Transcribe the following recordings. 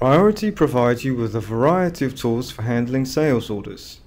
Priority provides you with a variety of tools for handling sales orders.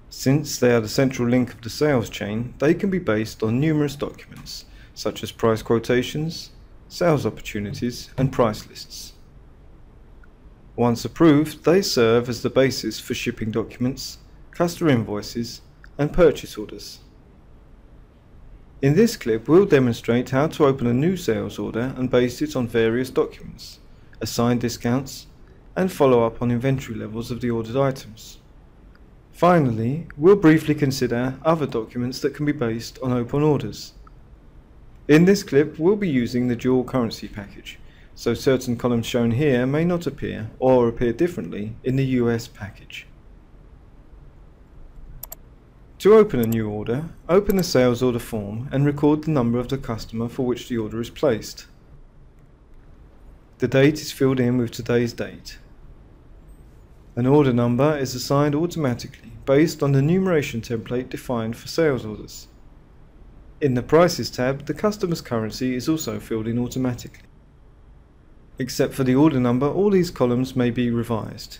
Since they are the central link of the sales chain, they can be based on numerous documents, such as price quotations, sales opportunities, and price lists. Once approved, they serve as the basis for shipping documents, customer invoices, and purchase orders. In this clip, we'll demonstrate how to open a new sales order and base it on various documents, assign discounts, and follow up on inventory levels of the ordered items. Finally, we'll briefly consider other documents that can be based on open orders. In this clip, we'll be using the dual currency package, so certain columns shown here may not appear or appear differently in the US package. To open a new order, open the sales order form and record the number of the customer for which the order is placed. The date is filled in with today's date. An order number is assigned automatically based on the numeration template defined for sales orders. In the Prices tab, the customer's currency is also filled in automatically. Except for the order number, all these columns may be revised.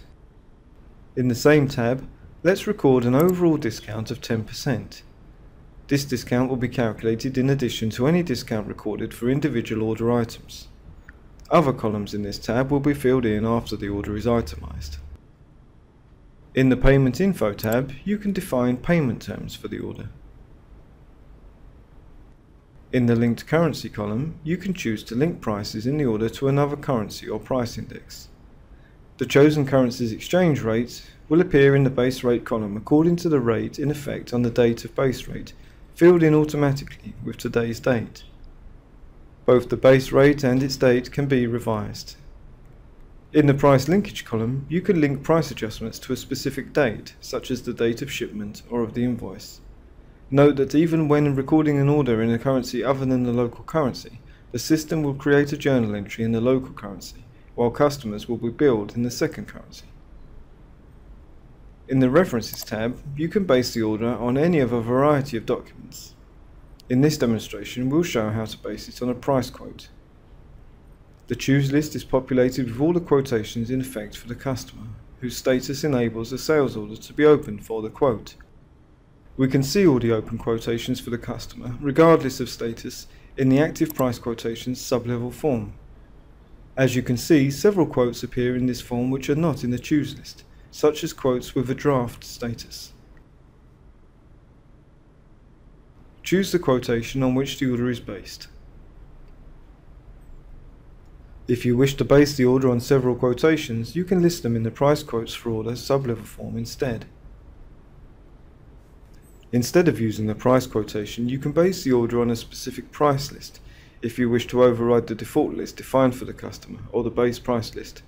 In the same tab, let's record an overall discount of 10%. This discount will be calculated in addition to any discount recorded for individual order items. Other columns in this tab will be filled in after the order is itemized. In the Payment Info tab, you can define payment terms for the order. In the Linked Currency column, you can choose to link prices in the order to another currency or price index. The chosen currency's exchange rate will appear in the base rate column according to the rate in effect on the date of base rate, filled in automatically with today's date. Both the base rate and its date can be revised. In the Price Linkage column, you can link price adjustments to a specific date, such as the date of shipment or of the invoice. Note that even when recording an order in a currency other than the local currency, the system will create a journal entry in the local currency, while customers will be billed in the second currency. In the References tab, you can base the order on any of a variety of documents. In this demonstration, we'll show how to base it on a price quote. The Choose list is populated with all the quotations in effect for the customer, whose status enables a sales order to be opened for the quote. We can see all the open quotations for the customer, regardless of status, in the Active Price Quotations sublevel form. As you can see, several quotes appear in this form which are not in the Choose list, such as quotes with a draft status. Choose the quotation on which the order is based. If you wish to base the order on several quotations, you can list them in the Price Quotes for Order sublevel form instead. Instead of using the price quotation, you can base the order on a specific price list if you wish to override the default list defined for the customer or the base price list.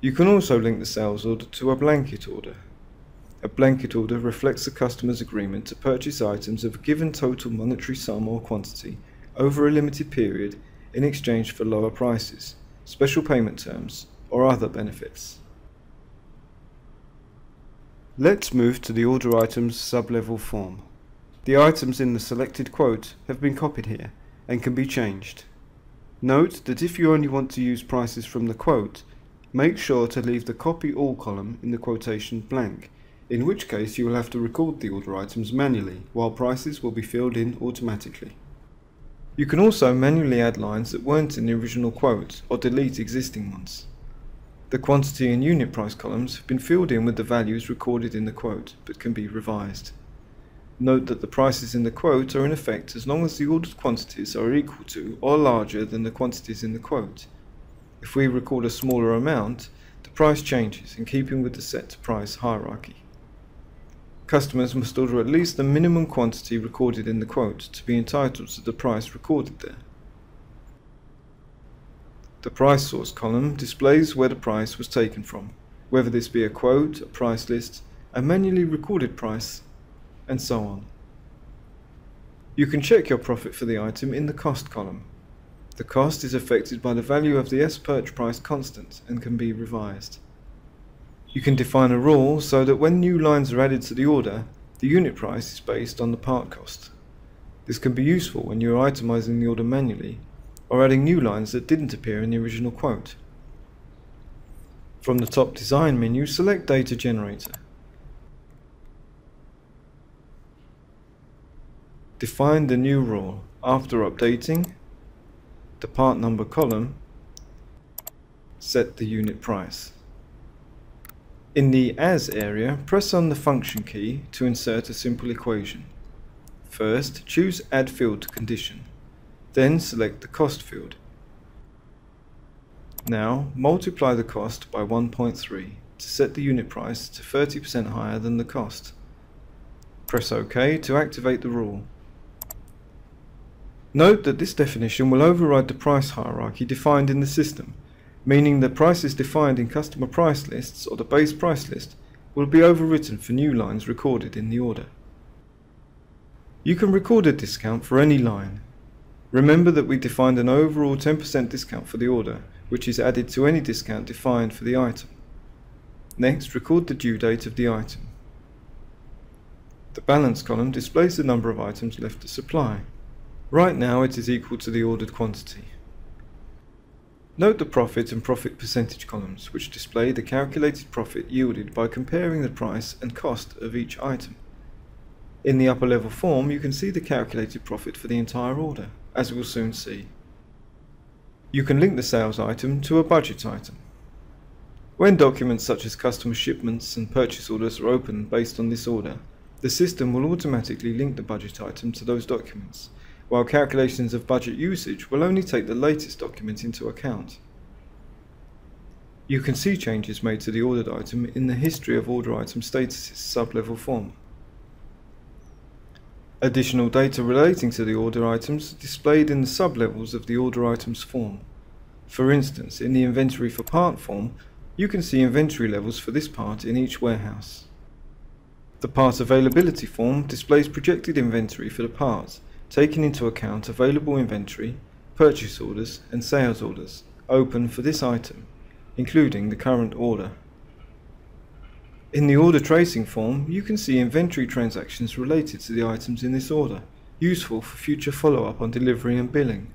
You can also link the sales order to a blanket order. A blanket order reflects the customer's agreement to purchase items of a given total monetary sum or quantity over a limited period in exchange for lower prices, special payment terms, or other benefits. Let's move to the Order Items sublevel form. The items in the selected quote have been copied here and can be changed. Note that if you only want to use prices from the quote, make sure to leave the Copy All column in the quotation blank, in which case you will have to record the order items manually, while prices will be filled in automatically. You can also manually add lines that weren't in the original quote or delete existing ones. The quantity and unit price columns have been filled in with the values recorded in the quote, but can be revised. Note that the prices in the quote are in effect as long as the ordered quantities are equal to or larger than the quantities in the quote. If we record a smaller amount, the price changes in keeping with the set price hierarchy. Customers must order at least the minimum quantity recorded in the quote to be entitled to the price recorded there. The Price Source column displays where the price was taken from, whether this be a quote, a price list, a manually recorded price, and so on. You can check your profit for the item in the Cost column. The cost is affected by the value of the S-Purch price constant and can be revised. You can define a rule so that when new lines are added to the order, the unit price is based on the part cost. This can be useful when you are itemizing the order manually, or adding new lines that didn't appear in the original quote. From the top Design menu, select Data Generator. Define the new rule. After updating the part number column, set the unit price. In the As area, press on the function key to insert a simple equation. First, choose Add Field to Condition. Then select the Cost field. Now, multiply the cost by 1.3 to set the unit price to 30% higher than the cost. Press OK to activate the rule. Note that this definition will override the price hierarchy defined in the system, meaning that prices defined in customer price lists or the base price list will be overwritten for new lines recorded in the order. You can record a discount for any line. Remember that we defined an overall 10% discount for the order, which is added to any discount defined for the item. Next, record the due date of the item. The balance column displays the number of items left to supply. Right now it is equal to the ordered quantity. Note the profit and profit percentage columns, which display the calculated profit yielded by comparing the price and cost of each item. In the upper level form, you can see the calculated profit for the entire order, as we'll soon see. You can link the sales item to a budget item. When documents such as customer shipments and purchase orders are opened based on this order, the system will automatically link the budget item to those documents, while calculations of budget usage will only take the latest document into account. You can see changes made to the ordered item in the History of Order Item Statuses sub-level form. Additional data relating to the order items are displayed in the sub-levels of the order items form. For instance, in the Inventory for Part form, you can see inventory levels for this part in each warehouse. The Part Availability form displays projected inventory for the part, taking into account available inventory, purchase orders and sales orders open for this item, including the current order. In the order tracing form, you can see inventory transactions related to the items in this order, useful for future follow-up on delivery and billing.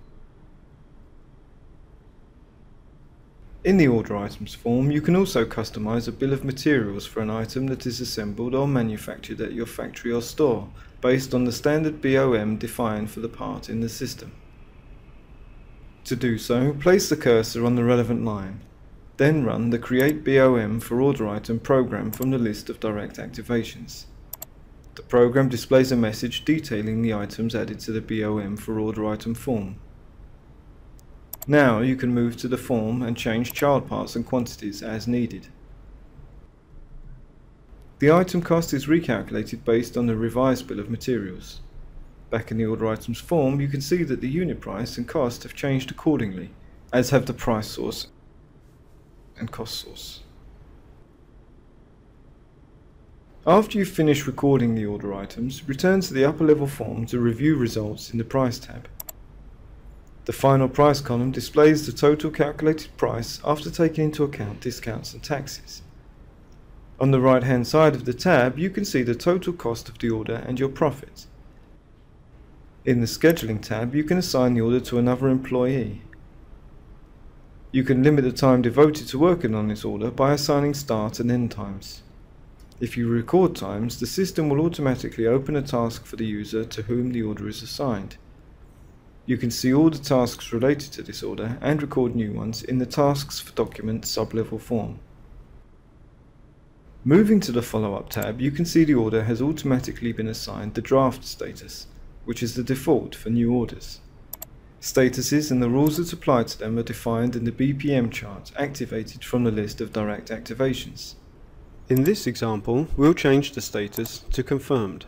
In the order items form, you can also customize a bill of materials for an item that is assembled or manufactured at your factory or store, based on the standard BOM defined for the part in the system. To do so, place the cursor on the relevant line. Then run the Create BOM for Order Item program from the list of direct activations. The program displays a message detailing the items added to the BOM for Order Item form. Now you can move to the form and change child parts and quantities as needed. The item cost is recalculated based on the revised bill of materials. Back in the Order Items form, you can see that the unit price and cost have changed accordingly, as have the price source and cost source. After you've finished recording the order items, return to the upper level form to review results in the Price tab. The final price column displays the total calculated price after taking into account discounts and taxes. On the right hand side of the tab, you can see the total cost of the order and your profit. In the Scheduling tab, you can assign the order to another employee. You can limit the time devoted to working on this order by assigning start and end times. If you record times, the system will automatically open a task for the user to whom the order is assigned. You can see all the tasks related to this order and record new ones in the Tasks for Document sub-level form. Moving to the Follow-up tab, you can see the order has automatically been assigned the draft status, which is the default for new orders. Statuses and the rules that apply to them are defined in the BPM chart activated from the list of direct activations. In this example, we'll change the status to Confirmed.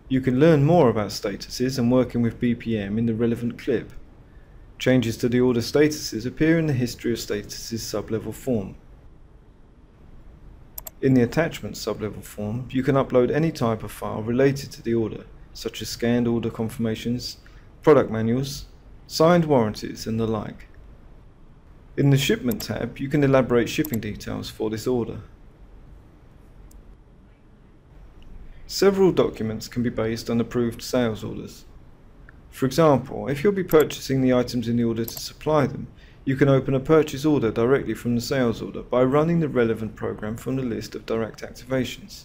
You can learn more about statuses and working with BPM in the relevant clip. Changes to the order statuses appear in the History of Statuses sub-level form. In the Attachments sub-level form, you can upload any type of file related to the order, such as scanned order confirmations, product manuals, signed warranties and the like. In the Shipment tab, you can elaborate shipping details for this order. Several documents can be based on approved sales orders. For example, if you'll be purchasing the items in the order to supply them, You can open a purchase order directly from the sales order by running the relevant program from the list of direct activations.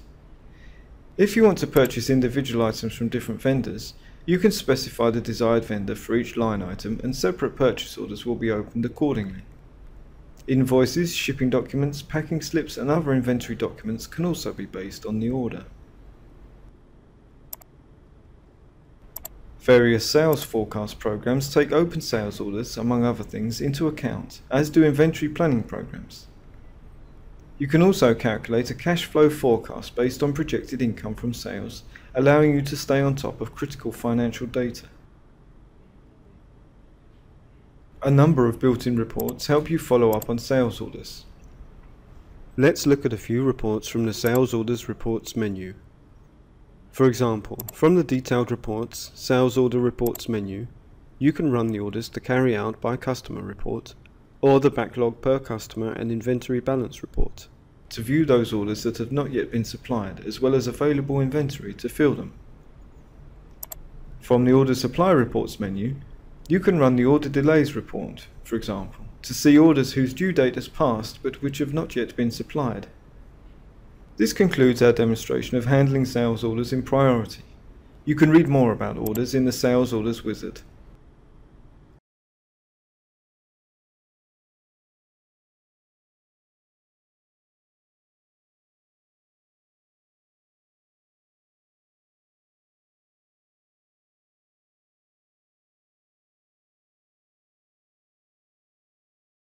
If you want to purchase individual items from different vendors, you can specify the desired vendor for each line item and separate purchase orders will be opened accordingly. Invoices, shipping documents, packing slips and other inventory documents can also be based on the order. Various sales forecast programs take open sales orders, among other things, into account, as do inventory planning programs. You can also calculate a cash flow forecast based on projected income from sales, allowing you to stay on top of critical financial data. A number of built-in reports help you follow up on sales orders. Let's look at a few reports from the Sales Orders Reports menu. For example, from the Detailed Reports, Sales Order Reports menu, you can run the orders to carry out by customer report, or the Backlog per Customer and Inventory Balance report, to view those orders that have not yet been supplied, as well as available inventory to fill them. From the Order Supply Reports menu, you can run the Order Delays report, for example, to see orders whose due date has passed but which have not yet been supplied. This concludes our demonstration of handling sales orders in priority. You can read more about orders in the Sales Orders Wizard.